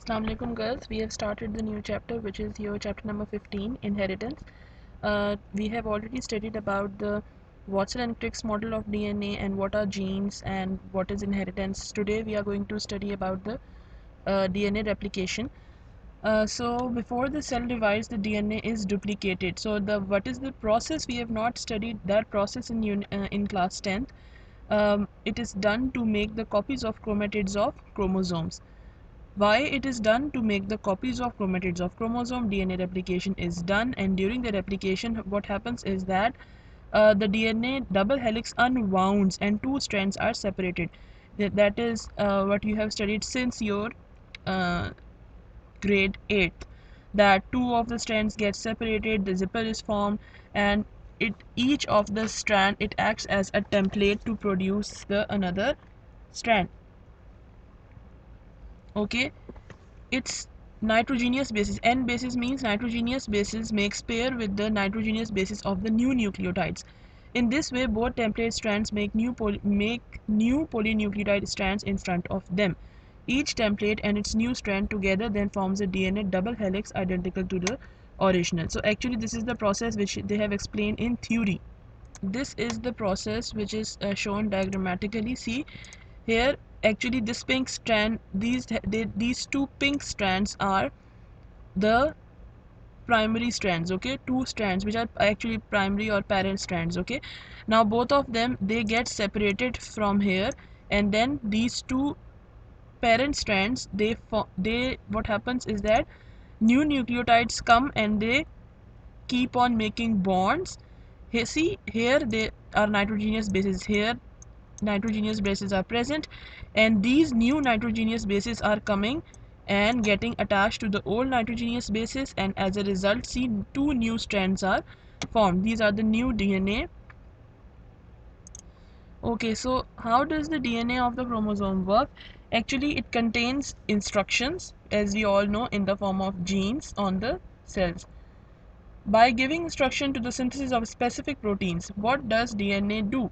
Assalamu alaikum girls, we have started the new chapter which is your chapter number 15, inheritance. We have already studied about the Watson and Crick's model of DNA and what are genes and what is inheritance. Today we are going to study about the DNA replication. So before the cell divides, the DNA is duplicated. So the what is the process? We have not studied that process in class 10th. It is done to make the copies of chromatids of chromosomes. Why it is done? To make the copies of chromatids of chromosome. DNA replication is done, and during the replication what happens is that the DNA double helix unwounds and two strands are separated. That is what you have studied since your uh, grade 8th, that two of the strands get separated, the zipper is formed, and each of the strand it acts as a template to produce the another strand. Okay, it's nitrogenous bases. N bases means nitrogenous bases makes pair with the nitrogenous bases of the new nucleotides. In this way, both template strands make new polynucleotide strands in front of them. Each template and its new strand together then forms a DNA double helix identical to the original. So actually this is the process which they have explained in theory. This is the process which is shown diagrammatically. See here, actually this pink strand, these two pink strands are the primary strands. Okay, two strands which are actually primary or parent strands. Okay, now both of them they get separated from here, and then these two parent strands they what happens is that new nucleotides come and they keep on making bonds. Here, see here they are nitrogenous bases. Here nitrogenous bases are present, and these new nitrogenous bases are coming and getting attached to the old nitrogenous bases, and as a result see two new strands are formed. These are the new DNA. Okay, so how does the DNA of the chromosome work? Actually it contains instructions, as we all know, in the form of genes on the cells. By giving instruction to the synthesis of specific proteins, what does DNA do?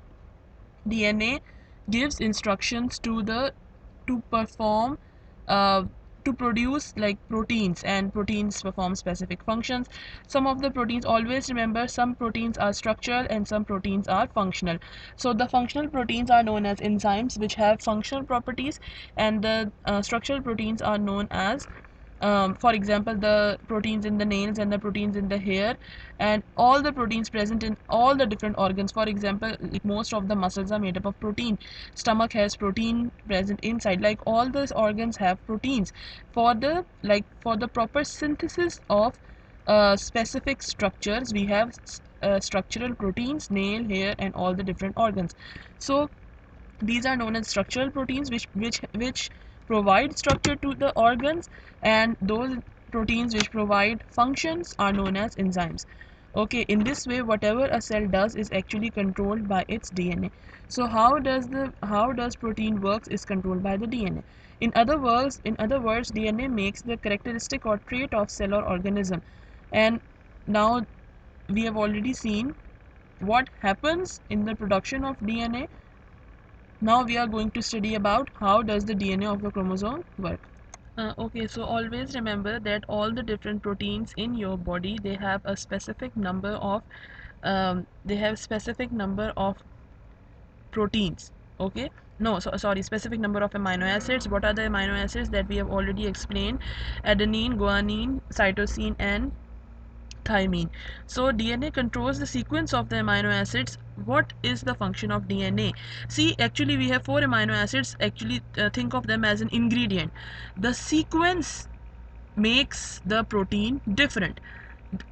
DNA gives instructions to perform uh, to produce like proteins, and proteins perform specific functions. Some of the proteins, always remember, some proteins are structural and some proteins are functional. So the functional proteins are known as enzymes which have functional properties, and the structural proteins are known as for example the proteins in the nails and the proteins in the hair and all the proteins present in all the different organs. For example, like most of the muscles are made up of protein, stomach has protein present inside. Like all those organs have proteins for the for the proper synthesis of specific structures. We have structural proteins, nail, hair, and all the different organs. So these are known as structural proteins which provide structure to the organs, and those proteins which provide functions are known as enzymes. Okay, in this way whatever a cell does is actually controlled by its DNA. So how does protein works is controlled by the DNA. In other words, DNA makes the characteristic or trait of cell or organism. And now we have already seen what happens in the production of DNA. Now we are going to study about how does the DNA of the chromosome work. Okay, so always remember that all the different proteins in your body they have a specific number of proteins. Okay, no, sorry, specific number of amino acids. What are the amino acids that we have already explained? Adenine, guanine, cytosine, and thymine. So DNA controls the sequence of the amino acids. What is the function of DNA? See, actually we have four amino acids. Actually think of them as an ingredient. The sequence makes the protein different.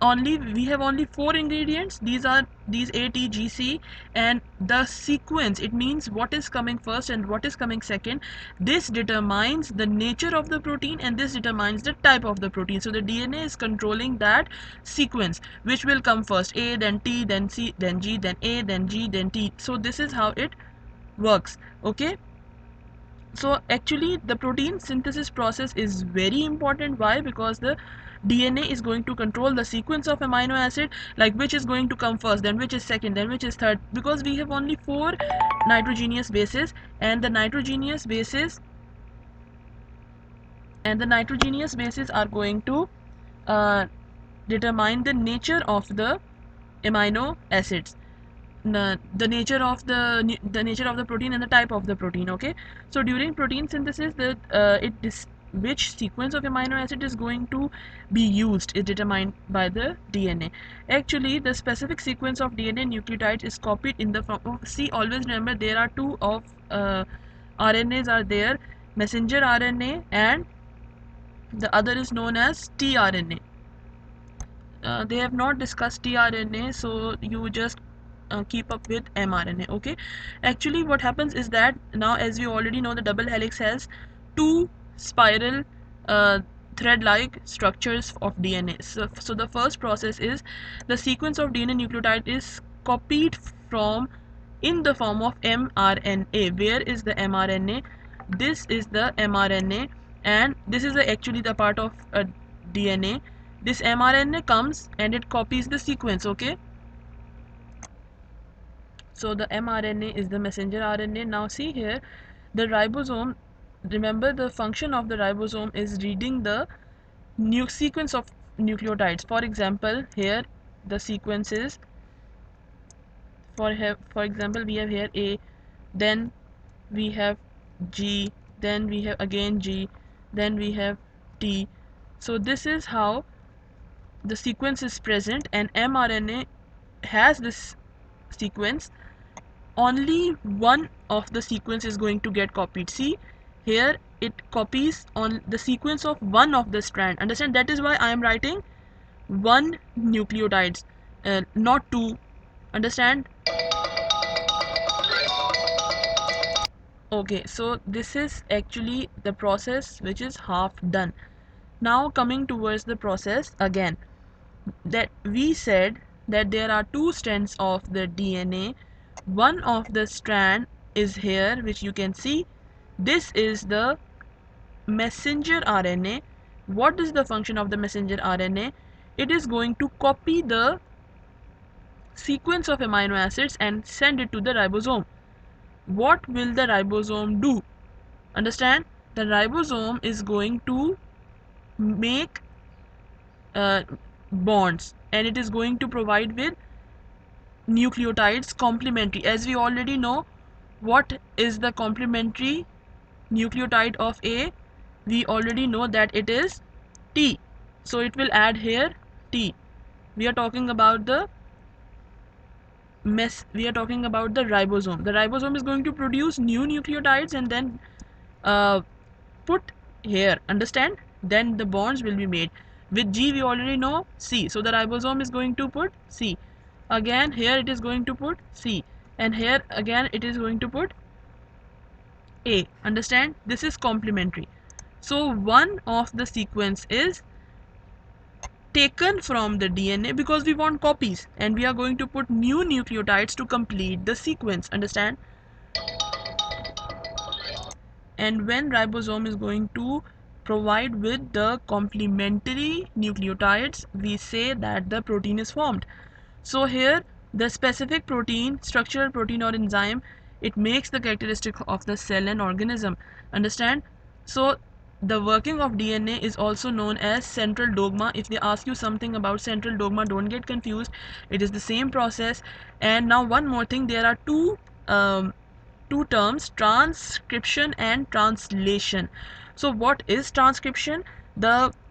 Only we have only four ingredients. These are these A, T, G, C, and the sequence, it means what is coming first and what is coming second. This determines the nature of the protein, and this determines the type of the protein. So the DNA is controlling that sequence, which will come first: A, then T, then C, then G, then A, then G, then T. So this is how it works. Okay, so actually the protein synthesis process is very important. Why? Because the DNA is going to control the sequence of amino acid, like which is going to come first, then which is second, then which is third, because we have only four nitrogenous bases, and the nitrogenous bases and the nitrogenous bases are going to determine the nature of the amino acids, the nature of the nature of the protein and the type of the protein. Okay, so during protein synthesis, which sequence of amino acid is going to be used is determined by the DNA. Actually, the specific sequence of DNA nucleotides is copied in the form of, see, always remember there are two of RNAs are there, messenger RNA and the other is known as tRNA. They have not discussed tRNA, so you just keep up with mRNA. Okay, actually what happens is that now, as we already know, the double helix has two spiral thread-like structures of DNA. So the first process is the sequence of DNA nucleotide is copied from in the form of mRNA. Where is the mRNA? This is the mRNA, and this is actually the part of DNA. This mRNA comes and it copies the sequence. Okay, so the mRNA is the messenger RNA. Now see here, the ribosome, remember the function of the ribosome is reading the new sequence of nucleotides. For example, here the sequence is, for example, we have here A, then we have G, then we have again G, then we have T. So this is how the sequence is present, and mRNA has this sequence. Only one of the sequence is going to get copied. See here, it copies on the sequence of one of the strand. Understand? That is why I am writing one nucleotides, not two. Understand? Okay, so this is actually the process which is half done. Now coming towards the process again, that we said that there are two strands of the DNA. One of the strand is here, which you can see. This is the messenger RNA. What is the function of the messenger RNA? It is going to copy the sequence of amino acids and send it to the ribosome. What will the ribosome do? Understand? The ribosome is going to make bonds, and it is going to provide with nucleotides complementary. As we already know, what is the complementary nucleotide of A? We already know that it is T. So it will add here T. We are talking about the ribosome. The ribosome is going to produce new nucleotides and then put here. Understand? Then the bonds will be made. With G we already know C. So the ribosome is going to put C. Again here it is going to put C. And here again it is going to put A. Understand? This is complementary. So one of the sequence is taken from the DNA because we want copies, and we are going to put new nucleotides to complete the sequence. Understand? And when ribosome is going to provide with the complementary nucleotides, we say that the protein is formed. So here the specific protein, structural protein or enzyme, it makes the characteristic of the cell and organism. Understand? So the working of DNA is also known as central dogma. If they ask you something about central dogma, don't get confused. It is the same process. And now one more thing, there are two terms, transcription and translation. So what is transcription?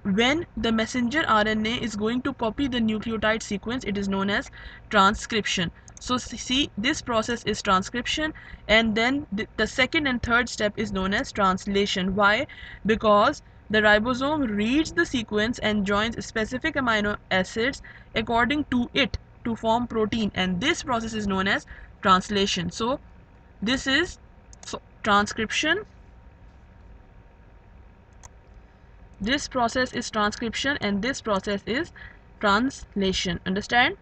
When the messenger RNA is going to copy the nucleotide sequence, it is known as transcription. So see, this process is transcription, and then the second and third step is known as translation. Why? Because the ribosome reads the sequence and joins specific amino acids according to it to form protein, and this process is known as translation. So this is transcription. This process is transcription and this process is translation. Understand?